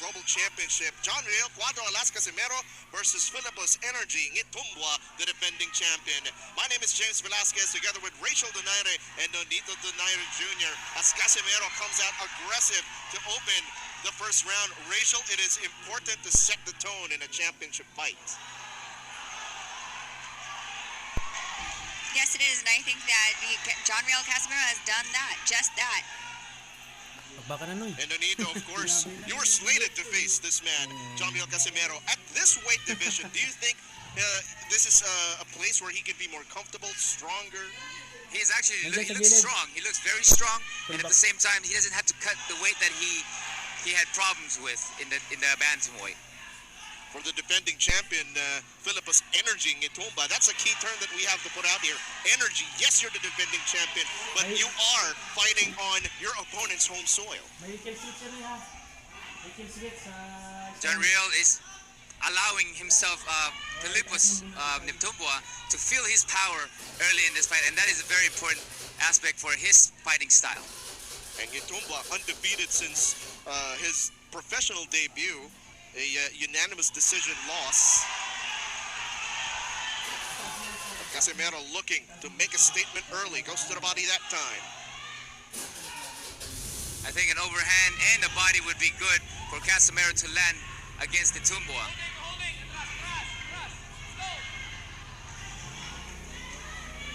Global Championship. John Riel, Cuadro Alas Casimero versus Philippos Energy nghitumbwa, the defending champion. My name is James Velasquez, together with Rachel Donaire and Nonito Donaire Jr. as Casimero comes out aggressive to open the first round. Rachel, it is important to set the tone in a championship fight. Yes, it is, and I think that John Riel Casimero has done that, just that. And Nonito, of course, you were slated to face this man, John Riel Casimero. At this weight division, do you think this is a place where he can be more comfortable, stronger? He looks strong. He looks very strong, and at the same time, he doesn't have to cut the weight that he had problems with in the bantamweight. For the defending champion, Philippos Energy nghitumbwa, that's a key term that we have to put out here. Energy, yes, you're the defending champion, but you are fighting on your opponent's home soil. John Riel is allowing himself, Philippos nghitumbwa, to feel his power early in this fight, and that is a very important aspect for his fighting style. And nghitumbwa, undefeated since his professional debut, a unanimous decision loss. Casimero looking to make a statement early, goes to the body that time. I think an overhand and a body would be good for Casimero to land against nghitumbwa.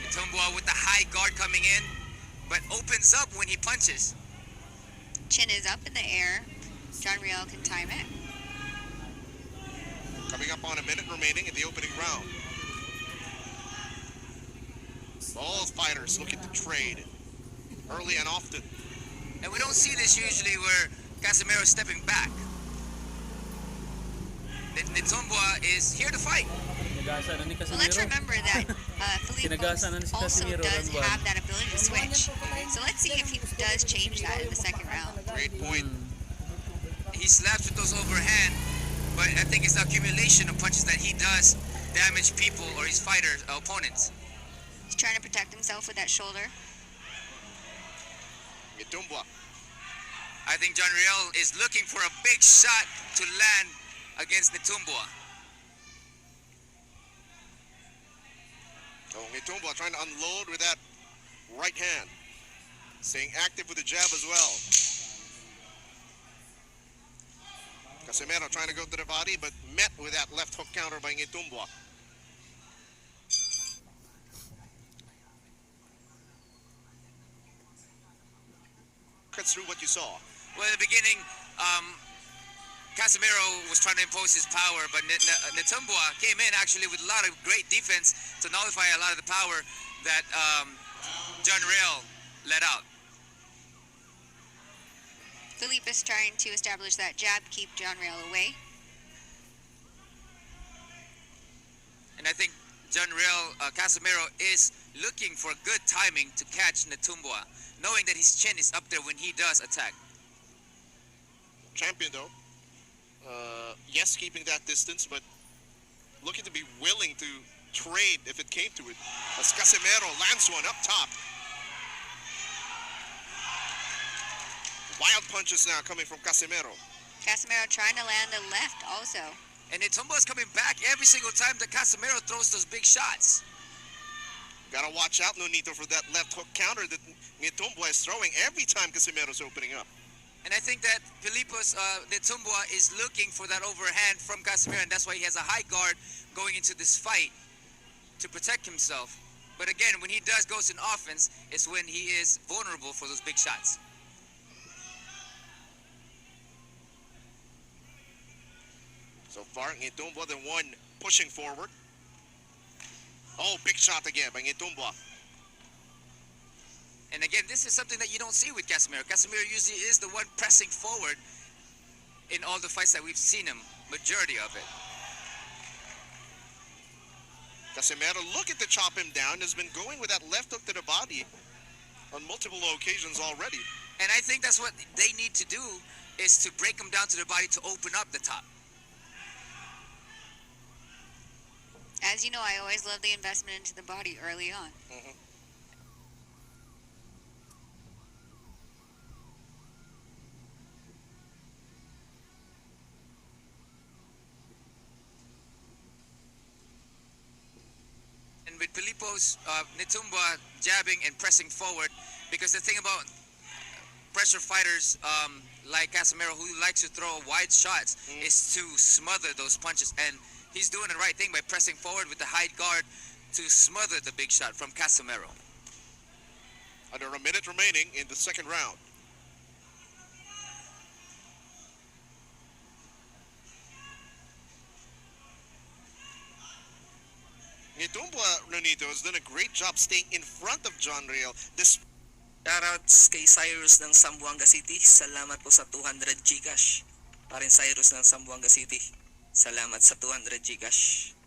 nghitumbwa with the high guard coming in, but opens up when he punches. Chin is up in the air. John Riel can time it. Coming up on a minute remaining in the opening round. Both fighters looking to trade early and often. And we don't see this usually where Casimero is stepping back. nghitumbwa is here to fight. Well, let's remember that Philippos also does have that ability to switch. So let's see if he does change that in the second round. Great point. He slaps with those overhand, but I think it's the accumulation of punches that he does damage people or his fighters, opponents. He's trying to protect himself with that shoulder. nghitumbwa. I think John Riel is looking for a big shot to land against nghitumbwa. Oh, nghitumbwa trying to unload with that right hand. Staying active with the jab as well. Casimero trying to go to the body, but met with that left hook counter by nghitumbwa. Cut through what you saw. Well, in the beginning, Casimero was trying to impose his power, but nghitumbwa came in actually with a lot of great defense to nullify a lot of the power that John Riel let out. Philippe is trying to establish that jab, keep John Riel away. And I think John Riel, Casimero is looking for good timing to catch nghitumbwa, knowing that his chin is up there when he does attack. Champion though, yes, keeping that distance, but looking to be willing to trade if it came to it. As Casimero lands one up top. Wild punches now coming from Casimero. Casimero trying to land the left also. And nghitumbwa is coming back every single time that Casimero throws those big shots. Gotta watch out, Nonito, for that left hook counter that nghitumbwa is throwing every time Casimero's opening up. And I think that Philippos nghitumbwa is looking for that overhand from Casimero, and that's why he has a high guard going into this fight to protect himself. But again, when he goes in offense, it's when he is vulnerable for those big shots. So far, nghitumbwa the one pushing forward. Oh, big shot again by nghitumbwa. And again, this is something that you don't see with Casimero. Casimero usually is the one pressing forward in all the fights that we've seen him, majority of it. Casimero looking to chop him down, has been going with that left hook to the body on multiple occasions already. And I think that's what they need to do, is to break him down to the body to open up the top. As you know, I always love the investment into the body early on. Filippo's nghitumbwa jabbing and pressing forward, because the thing about pressure fighters like Casimero, who likes to throw wide shots, is to smother those punches, and he's doing the right thing by pressing forward with the high guard to smother the big shot from Casimero. Under a minute remaining in the second round. nghitumbwa, Nonito, has done a great job staying in front of John Riel. Shoutouts kay Cyrus ng Zamboanga City. Salamat po sa 200 Gcash. Parin Cyrus ng Zamboanga City. Salamat sa 200 Gcash.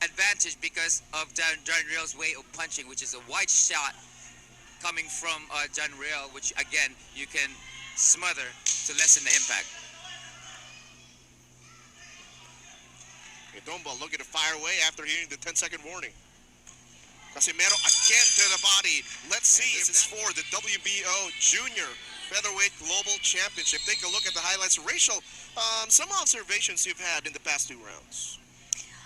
Advantage because of John Riel's way of punching, which is a wide shot coming from John Riel, which again you can smother to lessen the impact. nghitumbwa looking to fire away after hearing the 10-second warning. Casimero again to the body. Let's see if it's for the WBO Junior Featherweight Global Championship. Take a look at the highlights. Rachel, some observations you've had in the past 2 rounds.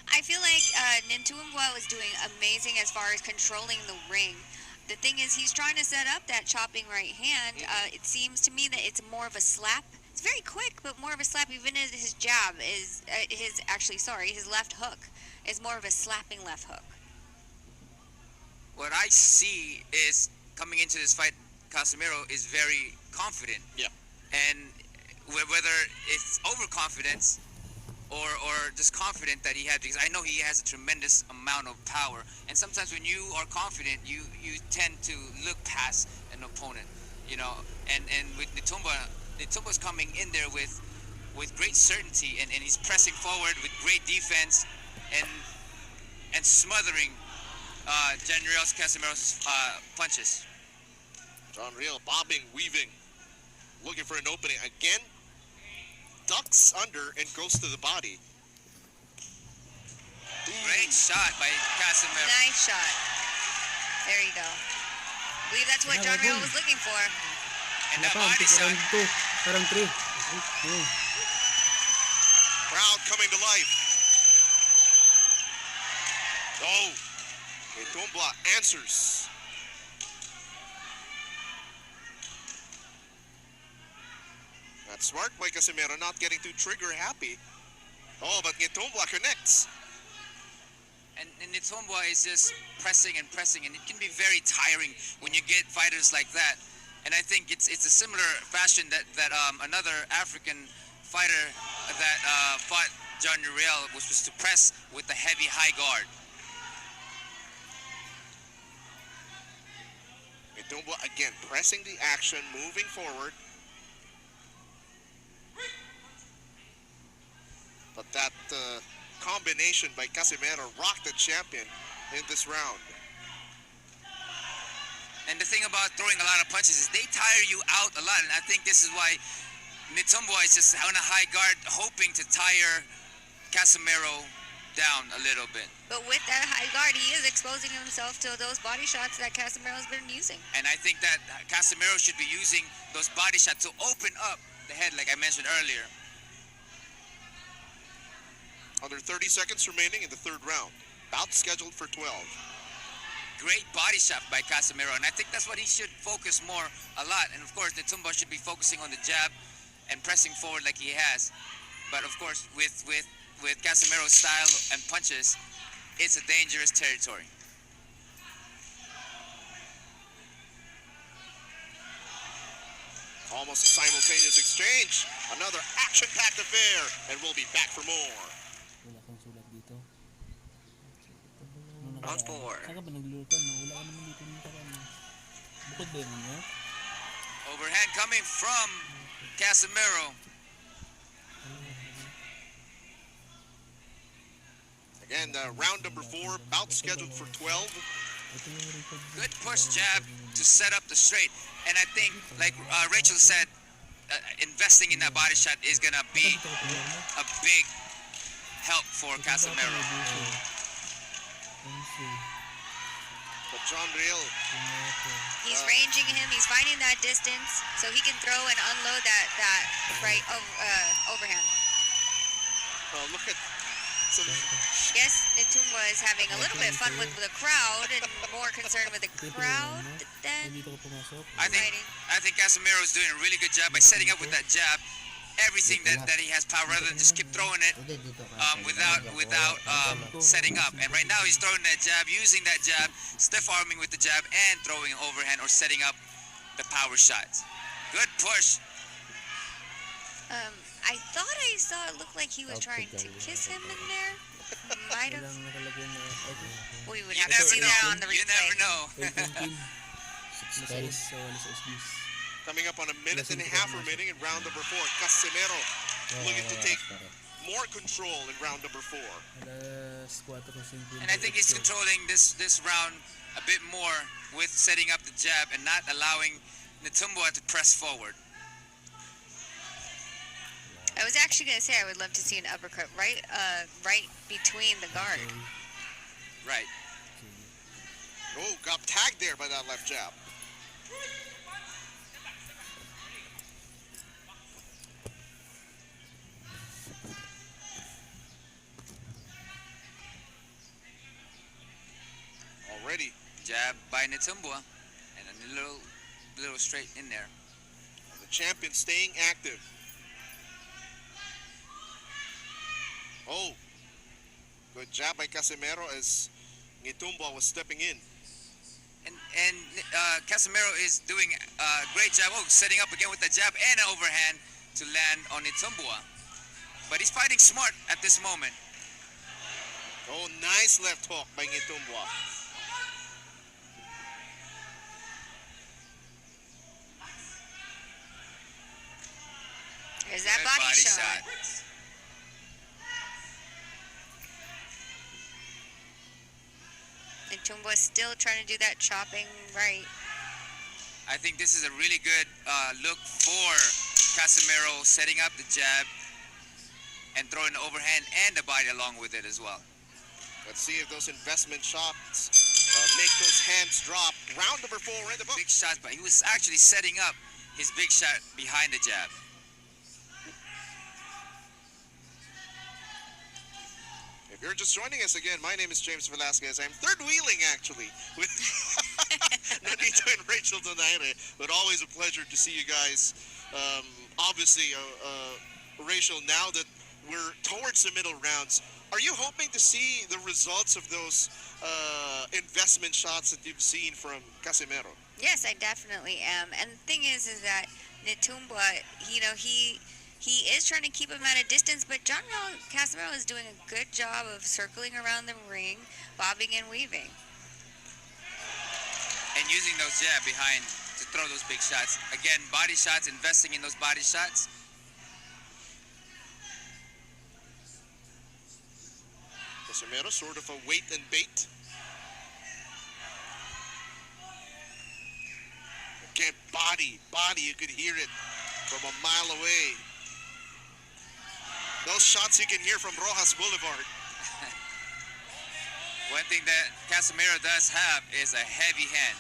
I feel like nghitumbwa was doing amazing as far as controlling the ring. The thing is, he's trying to set up that chopping right hand. It seems to me that it's more of a slap. It's very quick, but more of a slap. Even as his jab is his left hook is more of a slapping left hook. What I see is, coming into this fight, Casimero is very confident. Yeah. And whether it's overconfidence or just confident that he had, because I know he has a tremendous amount of power. And sometimes when you are confident, you tend to look past an opponent, you know. And with nghitumbwa's coming in there with great certainty, and he's pressing forward with great defense and smothering John Riel's Casimero's punches. John Riel bobbing, weaving, looking for an opening. Again, ducks under and goes to the body. Great shot by Casimero. Nice shot. There you go. I believe that's what John Riel was looking for. And that body shot. Parang 3. Crowd coming to life. Oh, nghitumbwa answers. That's smart by Casimero, not getting too trigger happy. Oh, but nghitumbwa connects. And nghitumbwa is just pressing and pressing, and it can be very tiring when you get fighters like that. And I think it's a similar fashion that another African fighter that fought John Riel was to press with the heavy high guard. nghitumbwa again pressing the action, moving forward. But that combination by Casimero rocked the champion in this round. And the thing about throwing a lot of punches is they tire you out a lot, and I think this is why nghitumbwa is just on a high guard, hoping to tire Casimero down a little bit. But with that high guard, he is exposing himself to those body shots that Casimero's been using. And I think that Casimero should be using those body shots to open up the head, like I mentioned earlier. Under 30 seconds remaining in the third round. Bout scheduled for 12. Great body shot by Casimero, and I think that's what he should focus more a lot. And of course, nghitumbwa should be focusing on the jab and pressing forward like he has. But of course, with Casimero's style and punches, it's a dangerous territory. Almost a simultaneous exchange. Another action-packed affair, and we'll be back for more. Wala kang sulat dito. Round 4. Saan ka ba naglulutan? Wala ka naman dito ng parang. Bukod ba yun niya? Overhand coming from Casimero. Again, round number 4, bout scheduled for 12. Good push jab to set up the straight. And I think, like Rachel said, investing in that body shot is going to be a big help for Casimero. But John Riel, He's ranging him. He's finding that distance so he can throw and unload that right overhand. look at some Yes, nghitumbwa is having a little bit of fun with the crowd and more concerned with the crowd than Dito ko pumasok. fighting. I think Casimero is doing a really good job by setting up with that jab. Everything that he has power rather than just keep throwing it without setting up. And right now he's throwing that jab, using that jab, stiff arming with the jab, and throwing an overhand or setting up the power shots. Good push. I thought I saw it look like he was trying to kiss him in there. Might have. Walang nakalagay na We would You have to never see know. that on the You replay. never know. 18 kill. Alas sa wala sa SBs. coming up on a minute and a half remaining in round number 4. Casimero looking to take more control in round number 4. Alas 4:50. And I think he's controlling this round a bit more with setting up the jab and not allowing nghitumbwa to press forward. I was actually gonna say I would love to see an uppercut right between the guard. Right. Oh, got tagged there by that left jab. Already. Jab by nghitumbwa and a little straight in there. The champion staying active. Oh, good job by Casimero as nghitumbwa was stepping in. And Casimero is doing a great job. Oh, setting up again with the jab and an overhand to land on nghitumbwa. But he's fighting smart at this moment. Oh, nice left hook by nghitumbwa. There's that Good body shot. nghitumbwa still trying to do that chopping right. I think this is a really good look for Casimero, setting up the jab and throwing the overhand and the body along with it as well. Let's see if those investment shots make those hands drop. Round number 4 in the book. Big shots, but he was actually setting up his big shot behind the jab. If you're just joining us again, my name is James Velasquez. I'm third wheeling actually with Nonito and Rachel Donaire, but always a pleasure to see you guys. Obviously, Rachel, now that we're towards the middle rounds, are you hoping to see the results of those investment shots that you've seen from Casimero? Yes, I definitely am. And the thing is that nghitumbwa, he is trying to keep him at a distance, but Casimero is doing a good job of circling around the ring, bobbing and weaving. And using those jab behind to throw those big shots. Again, body shots, investing in those body shots. Casimero, sort of a wait and bait. Again, body, you could hear it from a mile away. Those shots you can hear from Rojas Boulevard. One thing that Casimero does have is a heavy hand.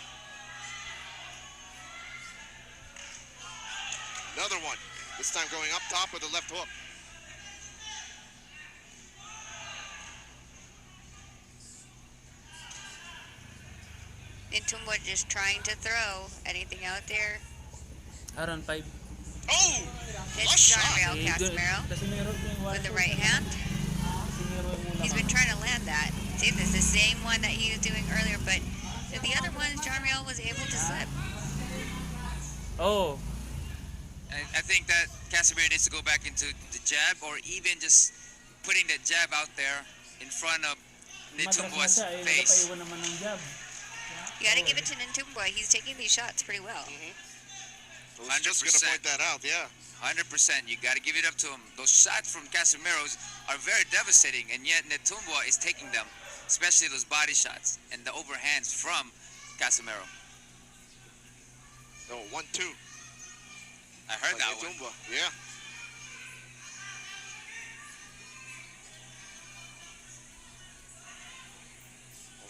Another one, this time going up top with the left hook. nghitumbwa just trying to throw anything out there. Around 5. Oh! Hits Flush John shot. Rail Casimero Casimero with the right hand. He's been trying to land that. See, this is the same one that he was doing earlier, but the other ones, John Rail was able to slip. Oh, I think that Casimero needs to go back into the jab or even just putting the jab out there in front of nghitumbwa's face. Nakapaiwan naman ng jab. You got to give it to nghitumbwa. He's taking these shots pretty well. I was just going to 100%. point that out, yeah. 100%. You got to give it up to him. Those shots from Casimero's are very devastating, and yet nghitumbwa is taking them, especially those body shots and the overhands from Casimero. No, 1-2. I heard by that one. nghitumbwa. Yeah.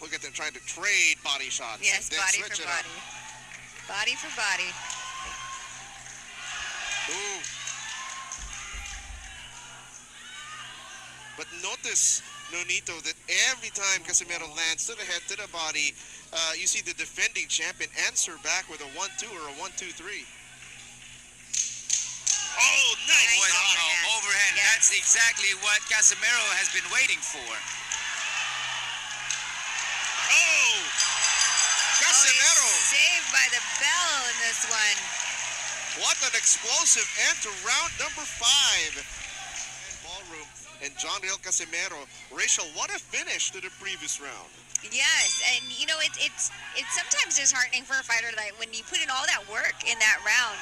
Look at them trying to trade body shots. Yes, then body switch for it up. body. Body for body. Ooh. But notice Nonito, that every time Casimero lands to the head, to the body, you see the defending champion answer back with a 1-2 or a 1-2-3. Oh, nice Nice shot. overhand. Overhand. Yes. That's exactly what Casimero has been waiting for. Oh, Casimero. He's saved by the bell in this one. What an explosive end to round number 5. Ballroom and John Riel Casimero. Rachel, what a finish to the previous round. Yes, and you know it's sometimes disheartening for a fighter that when you put in all that work in that round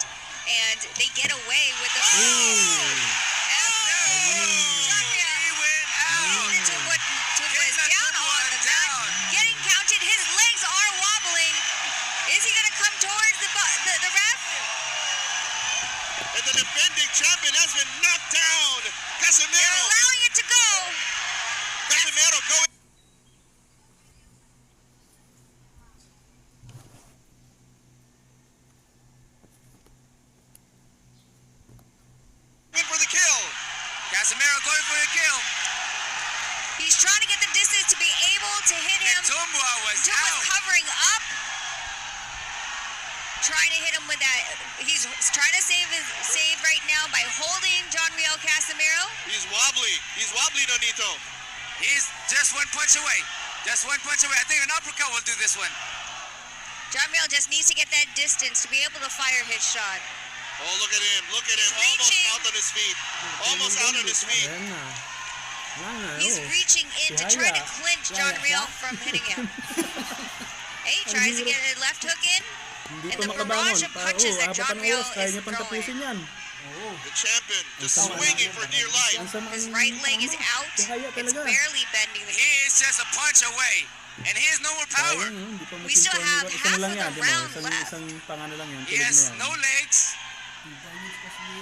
and they get away with the. He went out. Was down on the mat, getting counted. His legs are wobbling. Is he going to come towards the ref? And the defending champion has been knocked down. They're Casimero. allowing it to go. Casimero going. For the kill. Casimero going for the kill. He's trying to get the distance to be able to hit him. Nghitumbwa was Duke out. was covering up. Trying to hit him with that. He's trying to save right now by holding John Riel Casimero. He's wobbly. He's wobbly, Nonito. He's just one punch away. Just one punch away. I think an uppercut will do this one. John Riel just needs to get that distance to be able to fire his shot. Oh, look at him. Look at him. He's Almost reaching. out on his feet. Almost out on his feet. Ayan na. Wala na, He's oh. reaching in to try to clinch John Riel from hitting him. Hey, tries to get a left hook in. Hindi And pa the makabangon. barrage of punches that apat John ang Riel oras, kaya is niya pang tapusin yan. The champion just Ang sama. swinging for dear life. Ang sama His ang right leg is tama. out. Kaya It's talaga. barely bending the He is just a punch away. And he has no more power. Sayang, hindi pa We still matintuan have yung- half Isa na lang of yan, the di ba? round Isang, left. isang pangano lang yan. He Tulad has na yan. no legs.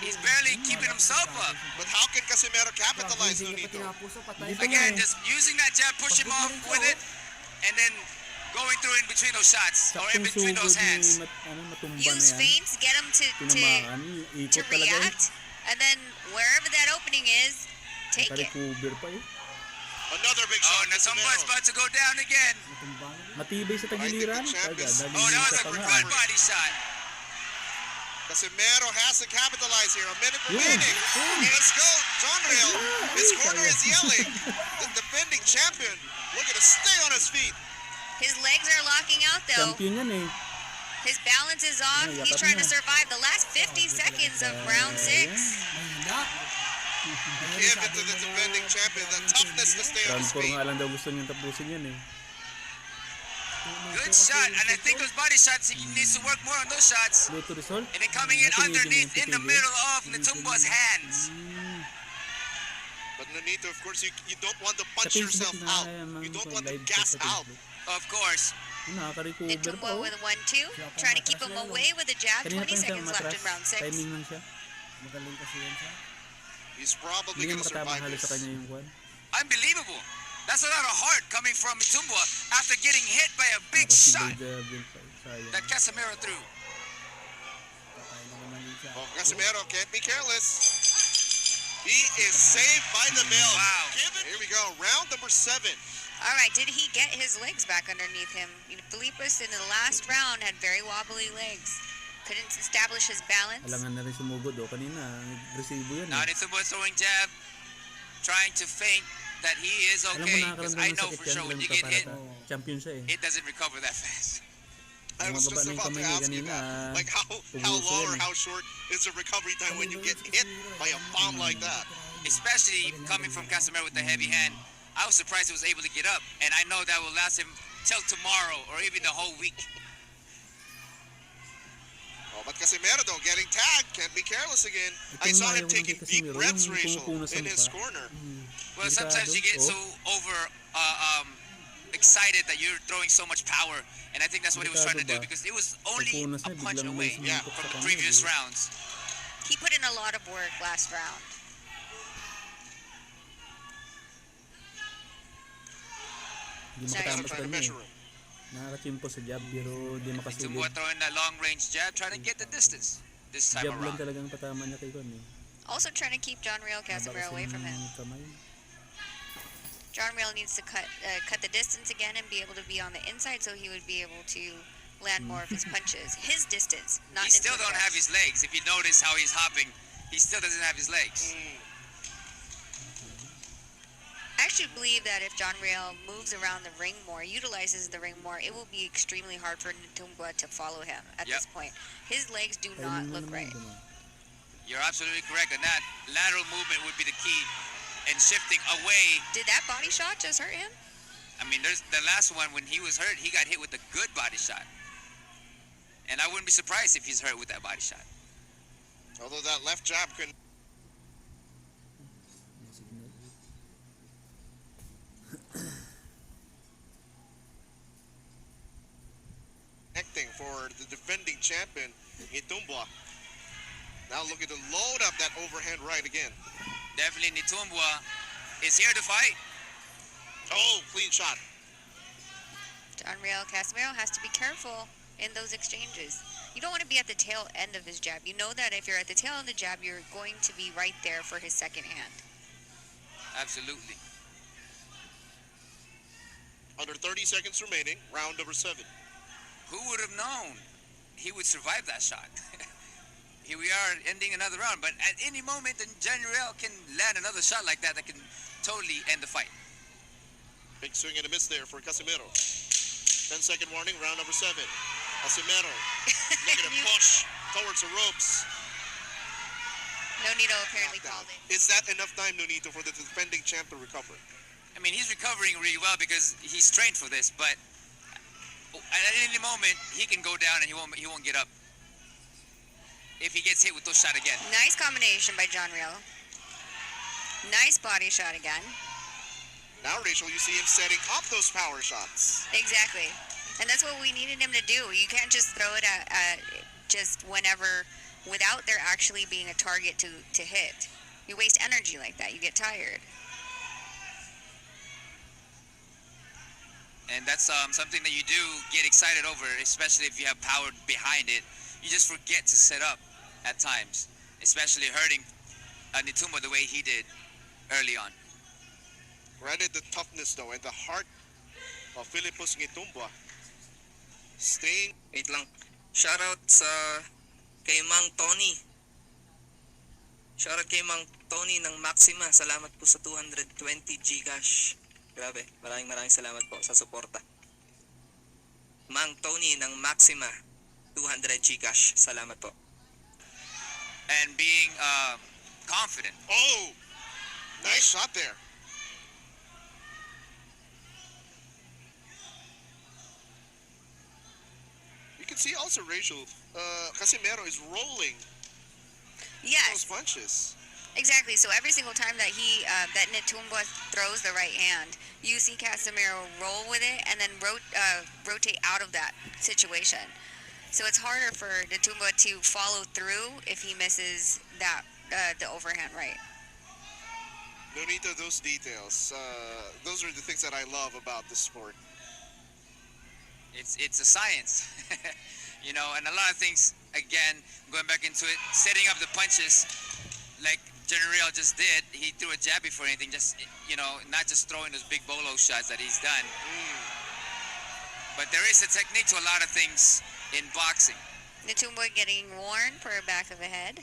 He's barely keeping himself up. But how can Casimero capitalize, Nonito? Again, just using that jab, push him off with it, and then going through in between those shots or in Saktong between those sugod hands. ni matumba na use yan. feints, get him to Tinamaan, ikot talaga eh. react, and then wherever that opening is, take it. Naka-recover pa eh. Another big Oh, shot. Nghitumbwa's Casimero. about to go down again. Matibay sa tagiliran. I think the champ is- Taga, Oh, that was a pa nga. good body shot. Casimero has to capitalize here. A minute Yun, remaining. yun. Let's go. John Riel. His Ay, corner sayang. is yelling. The defending champion looking to stay on his feet. His legs are locking out though. Champion yan eh. His balance is off. Ay, He's yakap trying to niya. survive the last 50 seconds of round 6. Give it to the defending champion. The toughness to stay on his Round 4 feet. nga lang daw gusto niyang tapusin yan eh. Good shot, and I think those body shots, he needs to work more on those shots. Slow to result. And then coming in Natin underneath yung in the titigil. middle of Nghitumbwa's hands. But Nonito, of course, you don't want to Sa punch yourself Facebook na out. You don't want to live gas sa out. Facebook. Of course. Nakaka-recover Nghitumbwa pa oh. with 1-2, trying to keep him away with a jab. Kanina 20 pa yung seconds left matras. in round 6. Timing lang siya. Magaling kasi yan siya. He's probably Hindi niya going to makatamang survive halos sa this. kanya yung kwan. Unbelievable. That's a lot of heart coming from Nghitumbwa after getting hit by a big shot Nakasibay jab yun pa. Sayang. that Casimero threw. Patay na naman yun siya. Oh, Casimero can't be careless. He is saved by the bell. Wow. Here we go. Round number 7. All right, did he get his legs back underneath him? You know, Philippus in the last round had very wobbly legs. Couldn't establish his balance. Alangan na rin sumugod oh. Kanina, resibo yan Now eh. Nghitumbwa throwing jab, trying to feint that he is Alam mo okay. Because nakakaramdam I ng know sakit for yan. sure when Alam you ka get hit, parata. Champion siya eh. it doesn't recover that fast. I was Bumababa just na yung about to kamay niya ask you kanina, that. Like how ubuso long or yan eh. how short is the recovery time when you get hit by a bomb like that? Especially coming from Casimero with the heavy hand. I was surprised he was able to get up. And I know that will last him till tomorrow or even the whole week. Oh, but Casimero though getting tagged, can't be careless again. I Itong saw ayaw him ko ng taking kay deep Casimero, breaths, yung Rachel, pumupuno sa in his mukha. corner. Well, sometimes you get so over excited that you're throwing so much power. And I think that's what he was trying to do because it was only Pagpunas a niya, punch biglang away may Yeah, sumipot from sa the kanya, previous eh. rounds. He put in a lot of work last round. Hindi Sorry. makatama sa Trying to kanya measure eh. him. Nakakachimpo sa jab pero di Nghitumbwa makasulid. throwing that long range jab, trying to get the distance this time Jab lang around. talagang patama niya kay Kwan eh. Also trying to keep John Real Casimero away from him. Kamay. John Rail needs to cut the distance again and be able to be on the inside, so he would be able to land more of his punches. His distance, not He still don't Nintumbwa. have his legs. If you notice how he's hopping, he still doesn't have his legs. I actually believe that if John Rail moves around the ring more, utilizes the ring more, it will be extremely hard for Nintumbwa to follow him at Yep. this point. His legs do not look right. You're absolutely correct on that. Lateral movement would be the key, and shifting away. Did that body shot just hurt him? I mean, there's the last one when he was hurt, he got hit with a good body shot. And I wouldn't be surprised if he's hurt with that body shot. Although that left jab couldn't. Connecting for the defending champion, nghitumbwa. Now looking to load up that overhand right again. Definitely nghitumbwa is here to fight. Oh, clean shot. John Rail Casimero has to be careful in those exchanges. You don't want to be at the tail end of his jab. You know that if you're at the tail end of the jab, you're going to be right there for his second hand. Absolutely. Under 30 seconds remaining, round number 7. Who would have known he would survive that shot? Here we are ending another round, but at any moment, then John Rail can land another shot like that can totally end the fight. Big swing and a miss there for Casimero. 10-second warning, round number 7. Casimero looking to push towards the ropes. Nonito apparently Knocked out. called it. Is that enough time, Nonito, for the defending champ to recover? I mean, he's recovering really well because he's trained for this, but at any moment, he can go down and he won't get up if he gets hit with those shot again. Nice combination by John Rail. Nice body shot again. Now, Rachel, you see him setting up those power shots. Exactly. And that's what we needed him to do. You can't just throw it at just whenever without there actually being a target to hit. You waste energy like that. You get tired. And that's something that you do get excited over, especially if you have power behind it. You just forget to set up at times, especially hurting nghitumbwa the way he did early on. Granted the toughness, though, and the heart of Philippus nghitumbwa. Staying. Wait lang. Shoutout sa kay Mang Tony. Shoutout kay Mang Tony ng Maxima. Salamat po sa 220 Gcash. Grabe, maraming salamat po sa suporta. Mang Tony ng Maxima, 200 Gcash. Salamat po. And being confident. Oh! Nice shot there. You can see also, Rachel, Casimero is rolling those Yes, punches. exactly. So every single time that that Nintumbwa throws the right hand, you see Casimero roll with it and then rotate out of that situation. So it's harder for Nintumbwa to follow through if he misses that the overhand right. Nonito, those details. Those are the things that I love about the sport. It's a science, you know, and a lot of things, again, going back into it, setting up the punches like General just did. He threw a jab before anything, just, you know, not just throwing those big bolo shots that he's done. But there is a technique to a lot of things in boxing. Nintumbwa getting warned for a back of the head.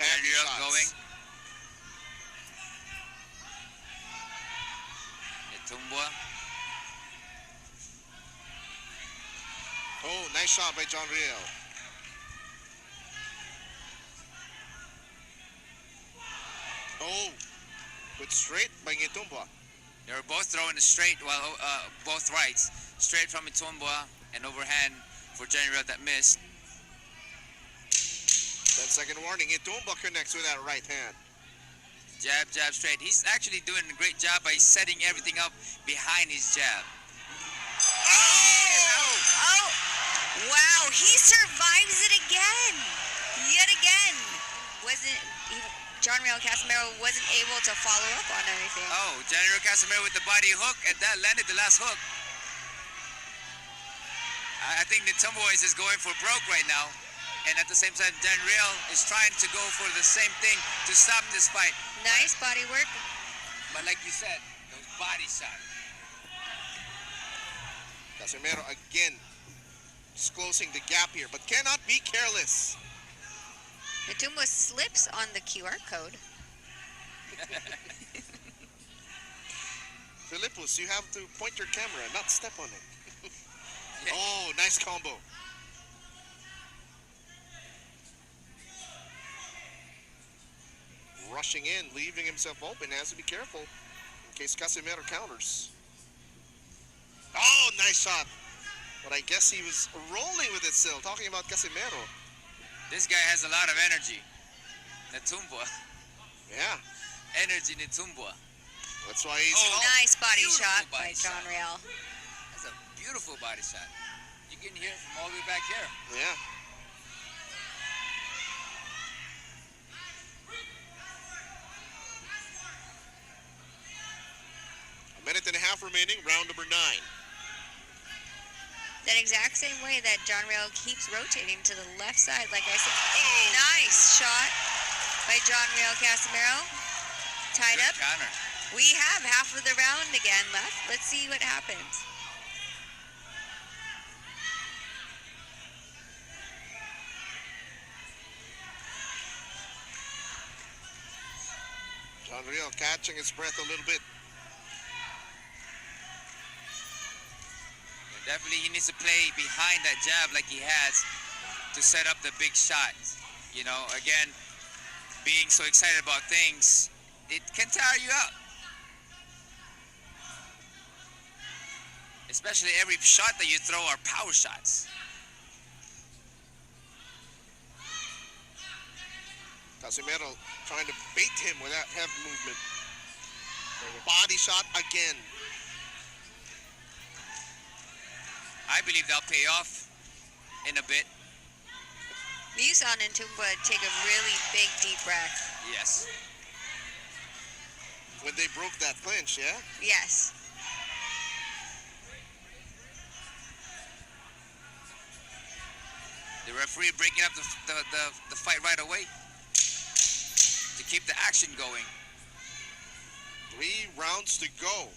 Heavy General shots. going. nghitumbwa. Oh, nice shot by John Riel. Oh, good straight by nghitumbwa. They were both throwing it straight, while both rights, straight from nghitumbwa and overhand for General that missed. 10-second warning. nghitumbwa connects with that right hand. Jab, jab, straight. He's actually doing a great job by setting everything up behind his jab. Oh! Wow, he survives it again! Yet again! John Rail Casimero wasn't able to follow up on anything. Oh, General Casimero with the body hook, and that landed the last hook. I think nghitumbwa is just going for broke right now. And at the same time, Janriel is trying to go for the same thing to stop this fight. Nice body work. But like you said, those body shots. Casimero again just closing the gap here, but cannot be careless. Nghitumbwa slips on the QR code. Philippus, you have to point your camera, not step on it. Yeah. Oh, nice combo. Rushing in, leaving himself open, has to be careful in case Casimero counters. Oh, nice shot. But I guess he was rolling with it still, talking about Casimero. This guy has a lot of energy. Nghitumbwa. Yeah, Energy Nghitumbwa. that's why he's Oh, Nice body beautiful shot body by John shot. Real. That's a beautiful body shot. You can hear it from all the way back here. Yeah. A minute and a half remaining, round number 9. That exact same way that John Real keeps rotating to the left side, like I said. Oh. Nice shot by John Real Casimero. Tied Good up. counter. We have half of the round again left. Let's see what happens. John Real catching his breath a little bit. Definitely he needs to play behind that jab like he has to set up the big shots. You know, again, being so excited about things, it can tire you out. Especially every shot that you throw are power shots. Casimero trying to bait him with that heavy movement. Body shot again. I believe they'll pay off in a bit. You saw Nghitumbwa take a really big deep breath. Yes. When they broke that clinch, yeah? Yes. The referee breaking up the fight right away to keep the action going. 3 rounds to go.